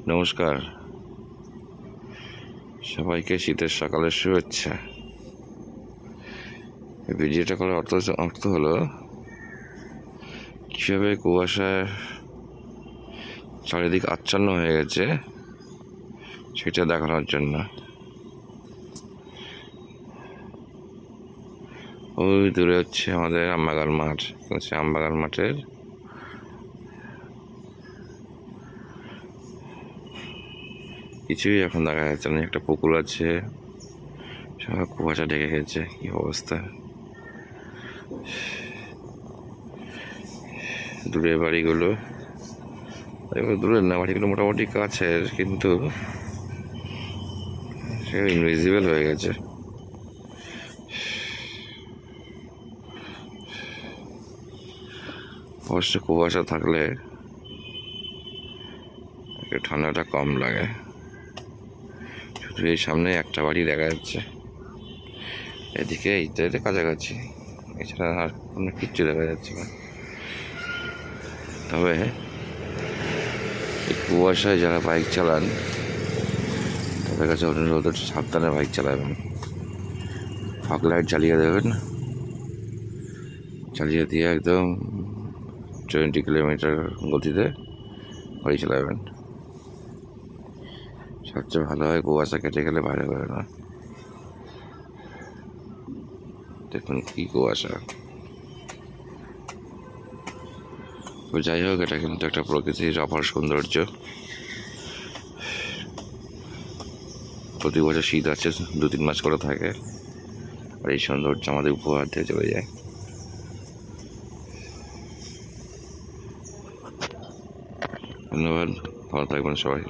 নমস্কার, সবাইকে শীতের সকালের শুভেচ্ছা। এই ভিডিওটা করার অর্থ হলো কীভাবে কুয়াশায় চারিদিক আচ্ছন্ন হয়ে গেছে সেটা দেখানোর জন্য। ওই দূরে হচ্ছে আমাদের আমবাগান মাঠ। সে আমবাগান মাঠের কিছুই এখন দেখা যাচ্ছে না। একটা পুকুর আছে, সব কুয়াশা ঢেকে গেছে। কি অবস্থা! দূরের বাড়িগুলো, দূরের না, বাড়িগুলো মোটামুটি কাছের, কিন্তু সে ইনভিজিবল হয়ে গেছে। অবশ্য কুয়াশা থাকলে একটু ঠান্ডাটা কম লাগে। শুধু এই সামনে একটা বাড়ি দেখা যাচ্ছে, এদিকে এইটাতে কাছাকাছি, এছাড়া আর কোনো কিচ্ছু দেখা যাচ্ছে না। তবে এই কুয়াশায় যারা বাইক চালান তাদের কাছে অনুরোধ, সাবধানে বাইক চালাবেন। ফগ লাইট জ্বালিয়ে দেবেন, চালিয়ে দিয়ে একদম 20 কিলোমিটার গতিতে গাড়ি চালাবেন। সবচেয়ে ভালো হয় কুয়াশা কেটে গেলে বাইরে বেরো না। দেখুন কি কুয়াশা! তো যাই হোক, এটা কিন্তু একটা প্রকৃতির অপার সৌন্দর্য। প্রতি বছর শীত আছে, 2-3 মাস করে থাকে, আর এই সৌন্দর্য আমাদের উপহার দিয়ে চলে যায়। ধন্যবাদ, ভালো থাকবেন সবাই।